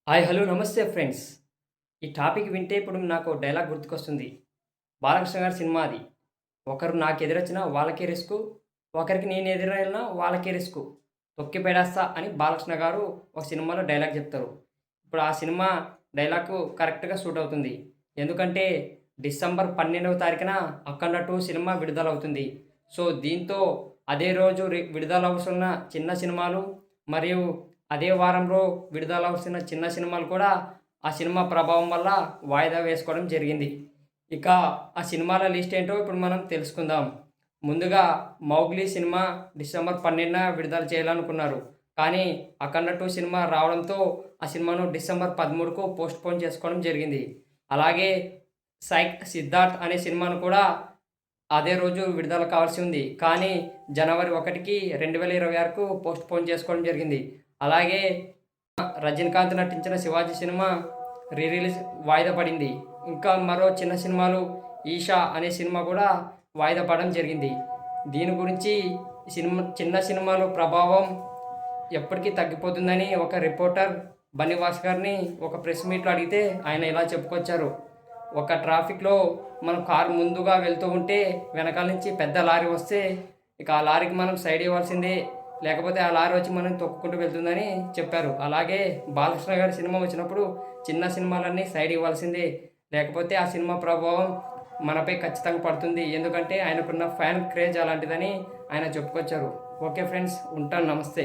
Hi hello నమస్తే friends. ఈ topic వింటే ఇప్పుడు నాకు డైలాగ్ గుర్తుకొస్తుంది. బాలకృష్ణ గారి సినిమా అది. ఒకరు నాకెదురొచ్చినా వాళ్ళకే రిస్కు, ఒకరికి నేను ఎదురెళ్ళినా వాళ్ళకే రిస్కు. తొక్కి పడేస్తా అని బాలకృష్ణ గారు ఒక సినిమాలో డైలాగ్ చెప్తారు. ఇప్పుడు ఆ సినిమా డైలాగు కరెక్ట్‌గా సూట్ అవుతుంది. ఎందుకంటే డిసెంబర్ 12వ తారీఖున 'అఖండ 2' సినిమా విడుదలవుతుంది. సో, దీంతో అదే రోజు విడుదలవుతున్న చిన్న సినిమాలు మరియు అదే వారంలో విడుదలవుతున్న చిన్న సినిమాలు కూడా ఆ సినిమా ప్రభావం వల్ల వాయిదా వేసుకోవడం జరిగింది. ఇక ఆ సినిమాల లిస్ట్ ఏంటో ఇప్పుడు మనం తెలుసుకుందాం. ముందుగా 'మౌగ్లీ' సినిమా డిసెంబర్ 12న విడుదల చేయాలనుకున్నారు. కానీ 'అఖండ 2' సినిమా రావడంతో ఆ సినిమాను డిసెంబర్ 13కు పోస్ట్‌పోన్ చేసుకోవడం జరిగింది. అలాగే 'సిద్ధార్థ్' అనే సినిమాను కూడా అదే రోజు విడుదల కావాల్సి ఉంది. కానీ జనవరి 1కి 2026కు పోస్ట్‌పోన్ చేసుకోవడం జరిగింది. అలాగే రజనీకాంత్ నటించిన 'శివాజీ' సినిమా రిలీజ్ వాయిదా పడింది. ఇంకా మరో చిన్న సినిమాలు 'ఈషా' అనే సినిమా కూడా వాయిదా పడడం జరిగింది. దీని గురించి చిన్న సినిమాల ప్రభావం ఎప్పటికి తగ్గిపోతుందని ఒక రిపోర్టర్ బన్నీవాస్ గారిని ఒక ప్రెస్ మీట్‌లో అడిగితే ఆయన ఇలా చెప్పుకొచ్చారు. ఒక ట్రాఫిక్‌లో మనం కారు ముందుగా వెళ్తూ ఉంటే వెనకాల నుంచి పెద్ద లారీ వస్తే ఇక ఆ లారీకి మనం సైడ్ ఇవ్వాల్సిందే. లేకపోతే ఆ లారీ వచ్చి మనల్ని తొక్కుకుంటూ వెళ్తుందని చెప్పారు. అలాగే బాలకృష్ణ గారి సినిమా వచ్చినప్పుడు చిన్న సినిమాలన్నీ సైడ్ ఇవ్వాల్సిందే. లేకపోతే ఆ సినిమా ప్రభావం మనపై ఖచ్చితంగా పడుతుంది. ఎందుకంటే ఆయనకున్న ఫ్యాన్ క్రేజ్ అలాంటిదని ఆయన చెప్పుకొచ్చారు. ఓకే ఫ్రెండ్స్, ఉంటాను. నమస్తే.